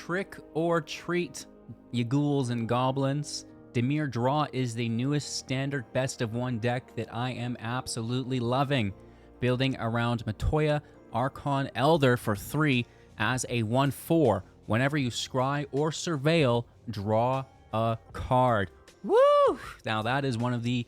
Trick or treat, you ghouls and goblins. Dimir Draw is the newest standard best of one deck that I am absolutely loving. Building around Matoya, Archon, Elder for 3 as a 1/4. Whenever you scry or surveil, draw a card. Woo! Now that is one of the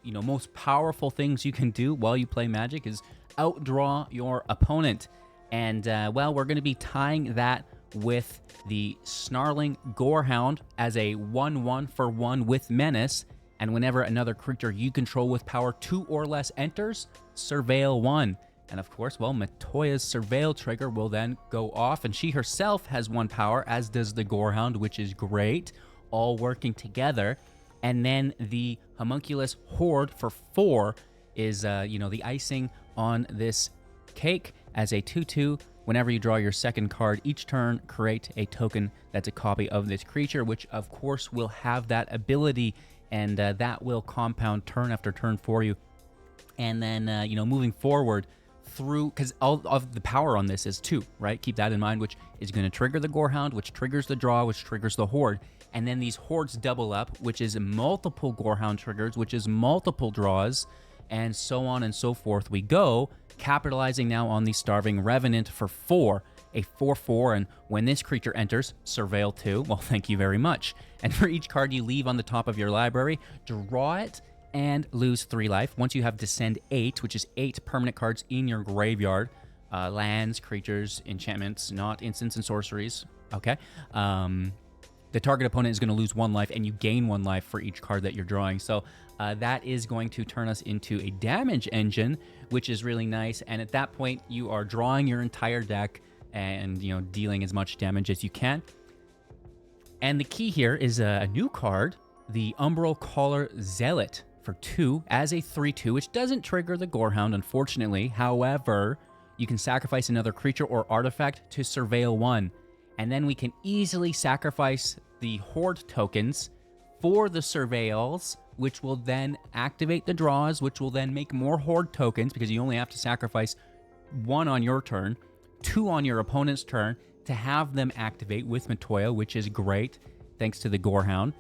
most powerful things you can do while you play Magic is outdraw your opponent. And well, we're going to be tying that with the Snarling Gorehound as a 1/1 for 1 with Menace. And whenever another creature you control with power 2 or less enters, surveil 1. And of course, well, Matoya's surveil trigger will then go off, and she herself has 1 power, as does the Gorehound, which is great, all working together. And then the Homunculus Horde for 4 is, the icing on this cake as a 2/2. Whenever you draw your second card each turn, create a token that's a copy of this creature, which of course will have that ability, and that will compound turn after turn for you. And then, moving forward through, because all of the power on this is 2, right? Keep that in mind, which is going to trigger the Gorehound, which triggers the draw, which triggers the Horde. And then these Hordes double up, which is multiple Gorehound triggers, which is multiple draws, and so on and so forth we go, capitalizing now on the Starving Revenant for 4, a 4/4, and when this creature enters, surveil 2, well, thank you very much. And for each card you leave on the top of your library, draw it and lose 3 life. Once you have Descend 8, which is 8 permanent cards in your graveyard, lands, creatures, enchantments, not instants and sorceries, okay? The target opponent is going to lose 1 life, and you gain 1 life for each card that you're drawing. So that is going to turn us into a damage engine, which is really nice. And at that point, you are drawing your entire deck and dealing as much damage as you can. And the key here is a new card, the Umbral Caller Zealot for 2 as a 3/2, which doesn't trigger the Gorehound, unfortunately. However, you can sacrifice another creature or artifact to surveil 1. And then we can easily sacrifice the Horde tokens for the surveils, which will then activate the draws, which will then make more Horde tokens, because you only have to sacrifice 1 on your turn, 2 on your opponent's turn, to have them activate with Matoya, which is great, thanks to the Gorehound.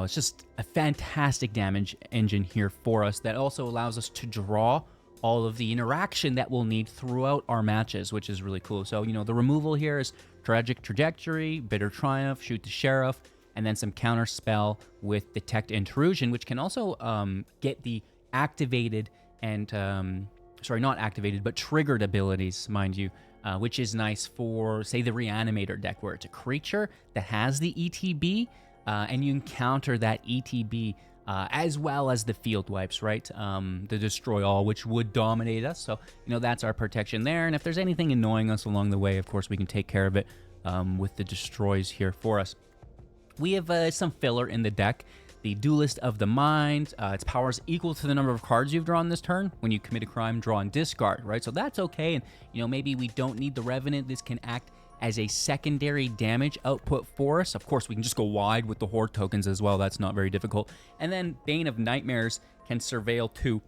It's just a fantastic damage engine here for us that also allows us to draw all of the interaction that we'll need throughout our matches, which is really cool. So, the removal here is Tragic Trajectory, Bitter Triumph, Shoot the Sheriff, and then some counter spell with Detect Intrusion, which can also get the activated and, not activated, but triggered abilities, mind you, which is nice for, say, the Reanimator deck, where it's a creature that has the ETB, and you encounter that ETB as well as the field wipes, right? The Destroy All, which would dominate us. So, that's our protection there. And if there's anything annoying us along the way, of course, we can take care of it with the Destroys here for us. We have some filler in the deck. The Duelist of the Mind, its power is equal to the number of cards you've drawn this turn. When you commit a crime, draw and discard, right? So that's okay. And, maybe we don't need the Revenant. This can act as a secondary damage output for us. Of course, we can just go wide with the Horde tokens as well. That's not very difficult. And then Bane of Nightmares can surveil 2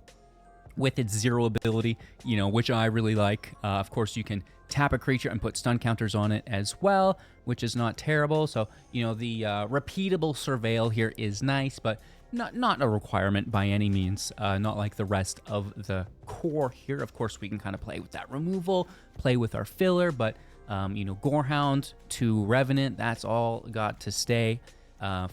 with its 0 ability, which I really like. Of course, you can tap a creature and put stun counters on it as well, which is not terrible. So, the repeatable surveil here is nice, but not a requirement by any means. Not like the rest of the core here. Of course, we can kind of play with that removal, play with our filler, but Gorehound to Revenant, that's all got to stay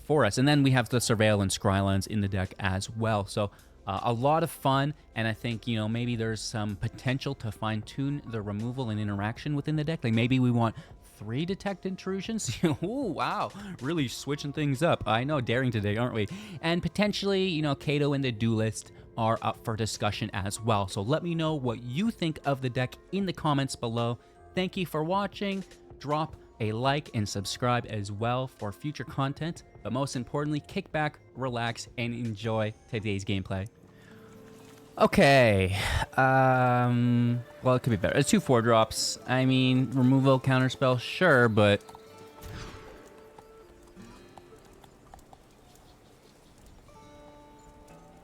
for us. And then we have the Surveil and Scrylands in the deck as well. So a lot of fun, and I think, maybe there's some potential to fine-tune the removal and interaction within the deck. Like maybe we want 3 Detect Intrusions. Ooh, wow, really switching things up. I know, daring today, aren't we? And potentially, Kato and the Duelist are up for discussion as well. So let me know what you think of the deck in the comments below. Thank you for watching. Drop a like and subscribe as well for future content. But most importantly, kick back, relax, and enjoy today's gameplay. Okay. Well, it could be better. It's 2 4-drops. I mean, removal, counterspell, sure, but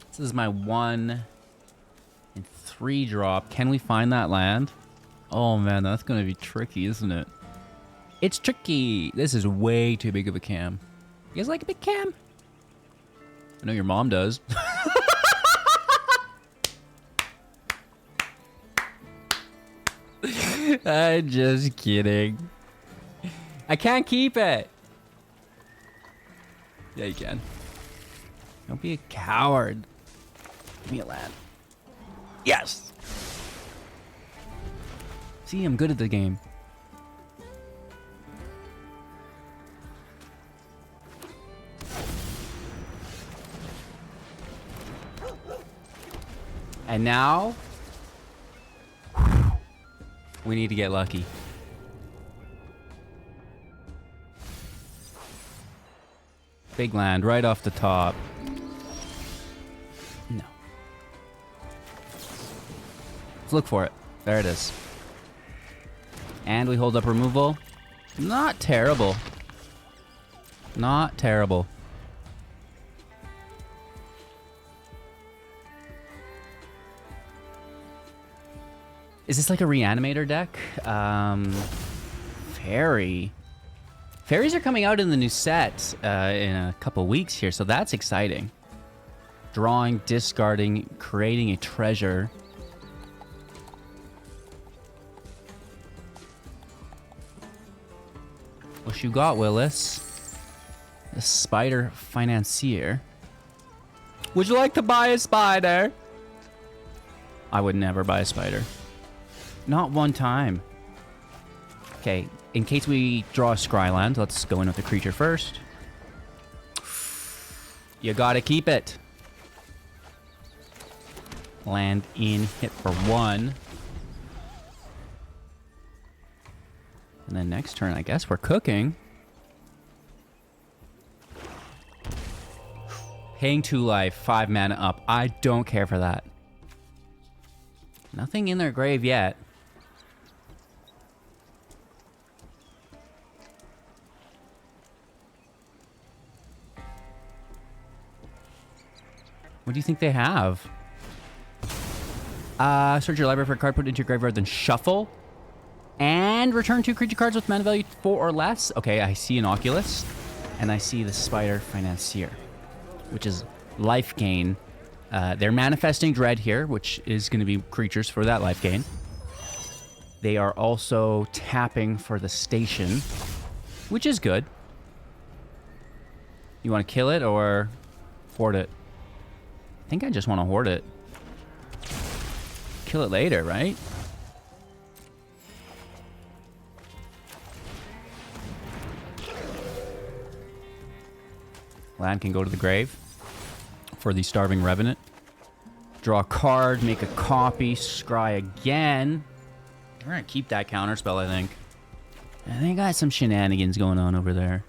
this is my 1 and 3 drop. Can we find that land? Oh man, that's gonna be tricky, isn't it? It's tricky. This is way too big of a cam. You guys like a big cam? I know your mom does. I'm just kidding. I can't keep it. Yeah, you can. Don't be a coward. Give me a land. Yes! See, I'm good at the game. And now, we need to get lucky. Big land right off the top. No. Let's look for it. There it is. And we hold up removal. Not terrible. Not terrible. Is this like a reanimator deck? Fairy. Fairies are coming out in the new set in a couple weeks here, so that's exciting. Drawing, discarding, creating a treasure. What you got, Willis? A spider financier. Would you like to buy a spider? I would never buy a spider. Not one time. Okay, in case we draw a Scryland, let's go in with the creature first. You gotta keep it. Land in, hit for 1. And then next turn, I guess we're cooking. Paying 2 life, 5 mana up. I don't care for that. Nothing in their grave yet. What do you think they have? Search your library for a card, put it into your graveyard, then shuffle. And return 2 creature cards with mana value 4 or less. Okay, I see an Oculus. And I see the Spider Financier, which is life gain. They're manifesting Dread here, which is going to be creatures for that life gain. They are also tapping for the station, which is good. You want to kill it or hoard it? I think I just want to hoard it. Kill it later, right? Land can go to the grave for the Starving Revenant. Draw a card, make a copy, scry again. We're going to keep that counterspell, I think. And they got some shenanigans going on over there.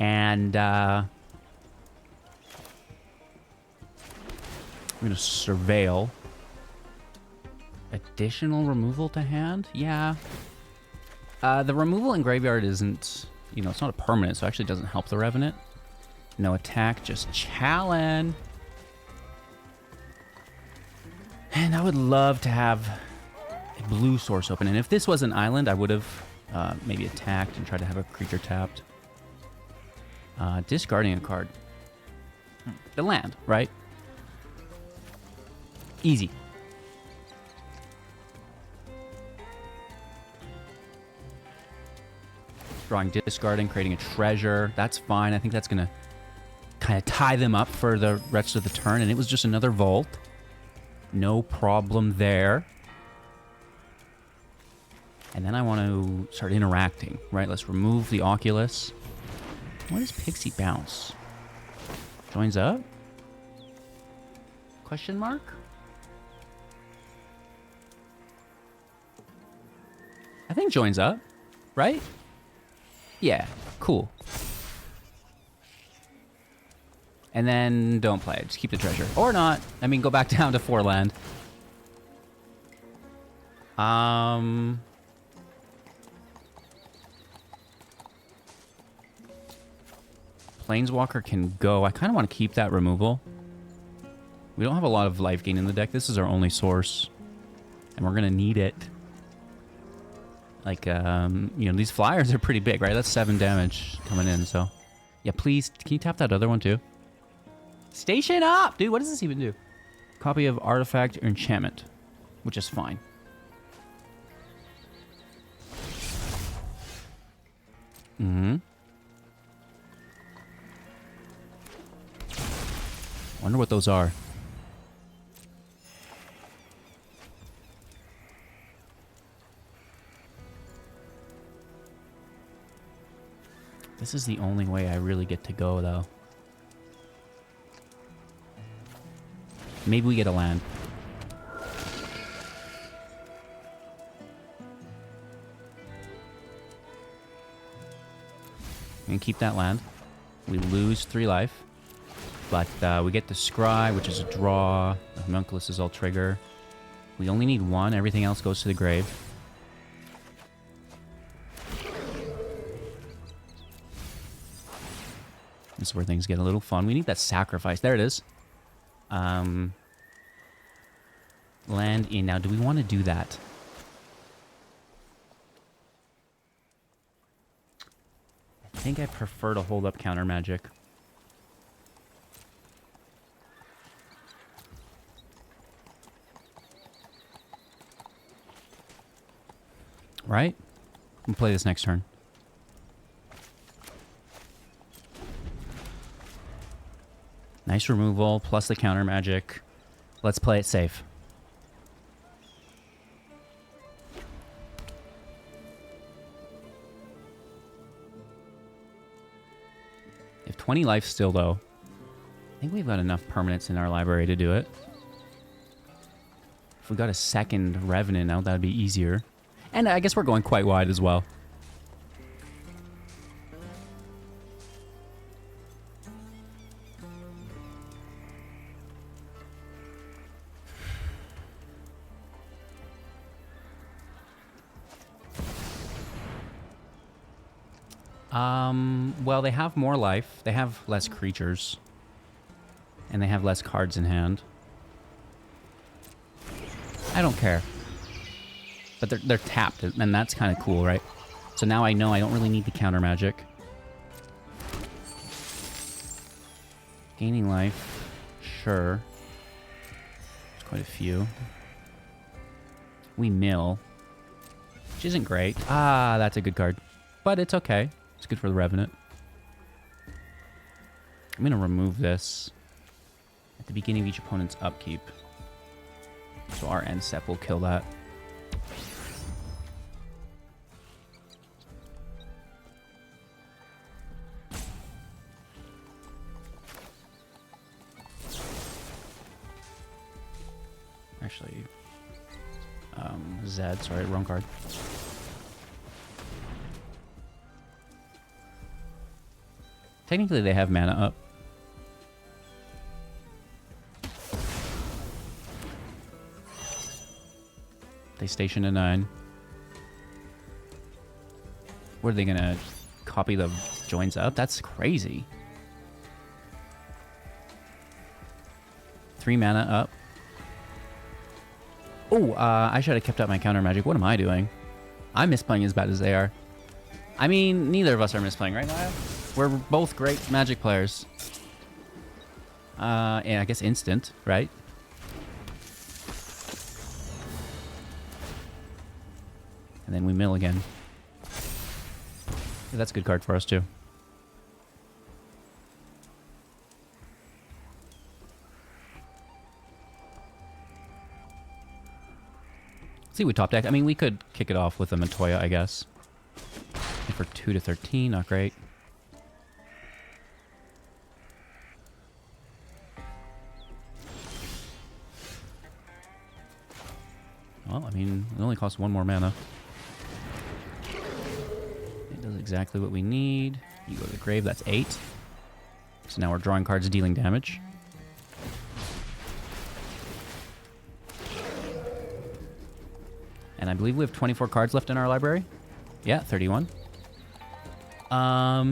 And, I'm going to surveil. Additional removal to hand? Yeah. The removal in graveyard isn't, you know, it's not a permanent, so it actually doesn't help the Revenant. No attack, just challenge. And I would love to have a blue source open. And if this was an island, I would have maybe attacked and tried to have a creature tapped. Discarding a card. The land, right? Easy. Drawing, discarding, creating a treasure. That's fine. I think that's going to kind of tie them up for the rest of the turn. And it was just another vault. No problem there. And then I want to start interacting, right? Let's remove the Oculus. What is Pixie Bounce? Joins up? Question mark? I think joins up, right? Yeah, cool. And then don't play it. Just keep the treasure. Or not. I mean, go back down to 4 land. Planeswalker can go. I kind of want to keep that removal. We don't have a lot of life gain in the deck. This is our only source. And we're going to need it. Like, you know, these flyers are pretty big, right? That's 7 damage coming in, so... Yeah, please, can you tap that other one too? Station up! Dude, what does this even do? Copy of artifact or enchantment, which is fine. Mm-hmm. Wonder what those are. This is the only way I really get to go, though. Maybe we get a land. And keep that land. We lose 3 life. But we get the Scry, which is a draw. The Homunculus is all trigger. We only need 1. Everything else goes to the grave. This is where things get a little fun. We need that sacrifice. There it is. Land in. Now, do we want to do that? I think I prefer to hold up counter magic. Right? We'll play this next turn. Nice removal, plus the counter magic. Let's play it safe. If 20 life still, though, I think we've got enough permanents in our library to do it. If we got a second Revenant out, that'd be easier. And I guess we're going quite wide as well. Well, they have more life. They have less creatures. And they have less cards in hand. I don't care. But they're tapped, and that's kind of cool, right? So now I know I don't really need the counter magic. Gaining life. Sure. There's quite a few. We mill. Which isn't great. Ah, that's a good card. But it's okay. It's good for the Revenant. I'm going to remove this at the beginning of each opponent's upkeep. So our end step will kill that. Actually, Zed, sorry, wrong card. Technically, they have mana up. They station a 9. What are they gonna copy the joins up? That's crazy. 3 mana up. Oh, I should have kept up my counter magic. What am I doing? I'm misplaying as bad as they are. I mean, neither of us are misplaying, right, Naya? We're both great Magic players. And I guess instant, right? And then we mill again. Yeah, that's a good card for us, too. See, we top deck. I mean, we could kick it off with a Matoya, I guess. And for 2 to 13, not great. Well, I mean, it only costs 1 more mana. It does exactly what we need. You go to the grave, that's 8. So now we're drawing cards dealing damage. And I believe we have 24 cards left in our library. Yeah, 31.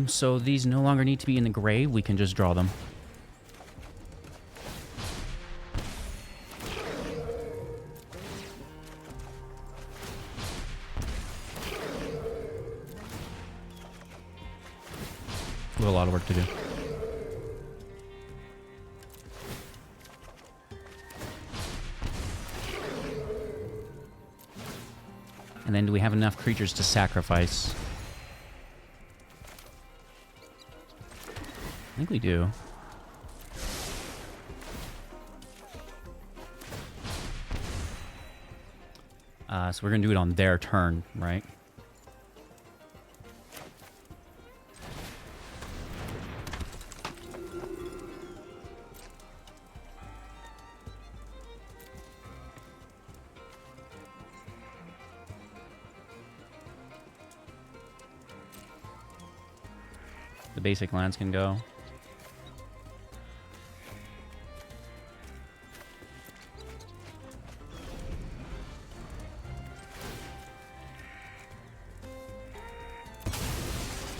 So these no longer need to be in the grave. We can just draw them. We have a lot of work to do. And then do we have enough creatures to sacrifice? I think we do. So we're going to do it on their turn, right? The basic lands can go.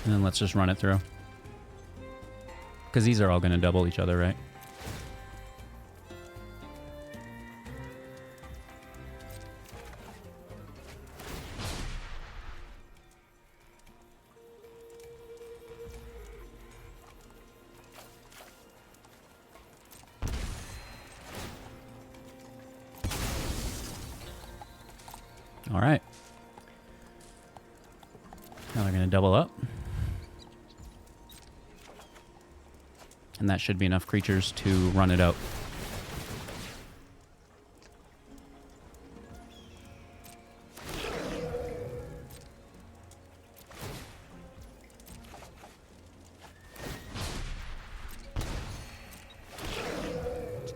And then let's just run it through. Because these are all going to double each other, right? All right. Now they're going to double up. And that should be enough creatures to run it out.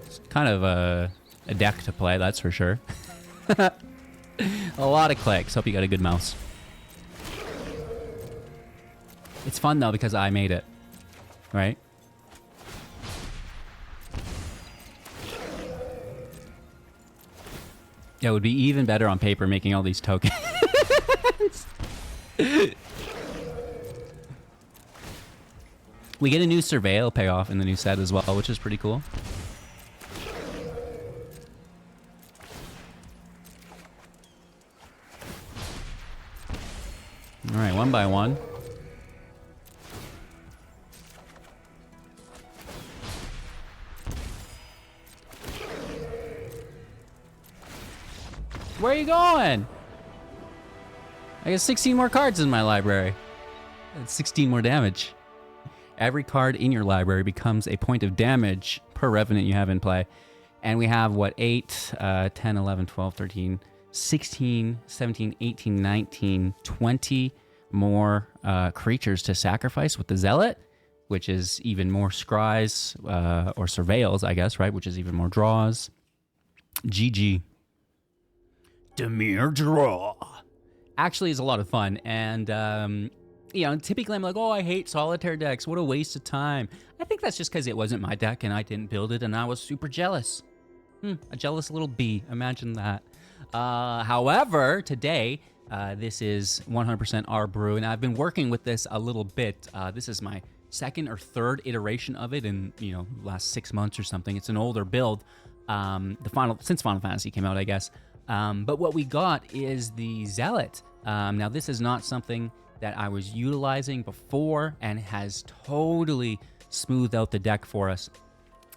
It's kind of a deck to play, that's for sure. A lot of clicks. Hope you got a good mouse. It's fun, though, because I made it. Right? Yeah, it would be even better on paper making all these tokens. We get a new Surveil payoff in the new set as well, which is pretty cool. All right, one by one. Where are you going? I got 16 more cards in my library. That's 16 more damage. Every card in your library becomes a point of damage per Revenant you have in play. And we have, what, 8, 10, 11, 12, 13, 16, 17, 18, 19, 20 more creatures to sacrifice with the Zealot, which is even more scries, or surveils, I guess, right? Which is even more draws. GG. Dimir draw. Actually, is a lot of fun, and you know, typically I'm like, oh, I hate solitaire decks. What a waste of time. I think that's just because it wasn't my deck and I didn't build it, and I was super jealous. A jealous little bee. Imagine that. However, today, this is 100% our brew, and I've been working with this a little bit. This is my second or third iteration of it in, you know, last 6 months or something. It's an older build, since Final Fantasy came out, I guess. But what we got is the Zealot. Now, this is not something that I was utilizing before and has totally smoothed out the deck for us.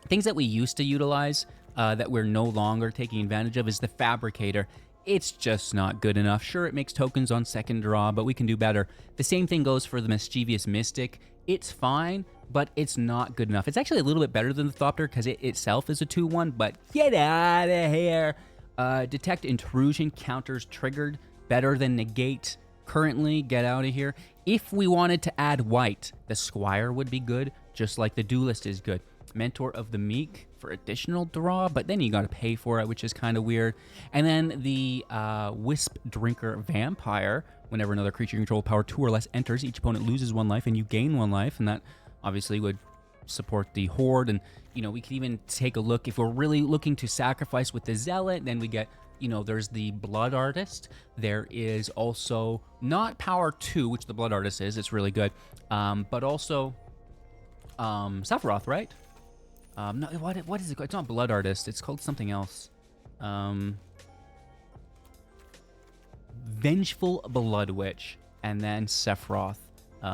Things that we used to utilize that we're no longer taking advantage of is the Fabricator. It's just not good enough. Sure, it makes tokens on second draw, but we can do better. The same thing goes for the Mischievous Mystic. It's fine, but it's not good enough. It's actually a little bit better than the Thopter because it itself is a 2/1, but get out of here. Detect Intrusion counters triggered, better than Negate. Currently, get out of here. If we wanted to add white, the Squire would be good, just like the Duelist is good. Mentor of the Meek for additional draw, but then you gotta pay for it, which is kind of weird. And then the Wisp Drinker Vampire. Whenever another creature you control power 2 or less enters, each opponent loses 1 life and you gain 1 life, and that obviously would support the Horde. And, you know, we could even take a look, if we're really looking to sacrifice with the Zealot, then we get, you know, there's the Blood Artist. There is also not power 2, which the Blood Artist is, it's really good, but also Sephiroth, right? No, what is it called? It's not Blood Artist, it's called something else. Vengeful Blood Witch, and then Sephiroth.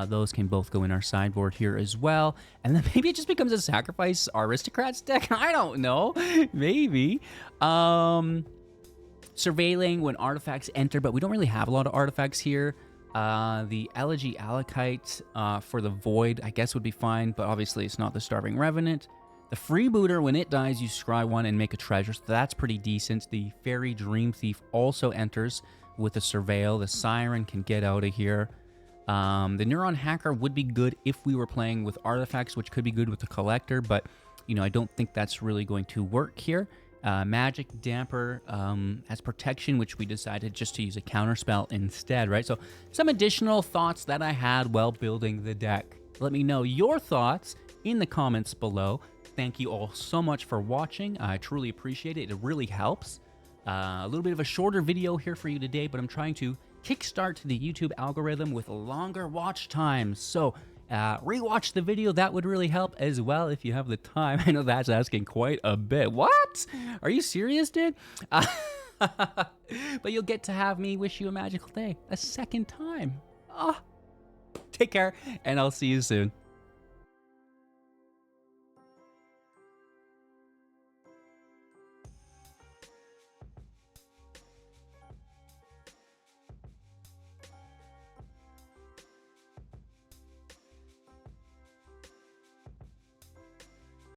Those can both go in our sideboard here as well. And then maybe it just becomes a sacrifice aristocrats deck. I don't know. Maybe. Surveilling when artifacts enter, but we don't really have a lot of artifacts here. The Elegy Alakite for the Void, I guess, would be fine, but obviously it's not the Starving Revenant. The Freebooter, when it dies, you scry one and make a treasure, so that's pretty decent. The Fairy Dream Thief also enters with the Surveil. The Siren can get out of here. The Neuron Hacker would be good if we were playing with artifacts, which could be good with the Collector, but, you know, I don't think that's really going to work here. Magic Damper as protection, which we decided just to use a counterspell instead, right? So some additional thoughts that I had while building the deck. Let me know your thoughts in the comments below. Thank you all so much for watching. I truly appreciate it. It really helps. A little bit of a shorter video here for you today, but I'm trying to kickstart the YouTube algorithm with longer watch times. So rewatch the video. That would really help as well if you have the time. I know that's asking quite a bit. What? Are you serious, dude? But you'll get to have me wish you a magical day a second time. Take care, and I'll see you soon.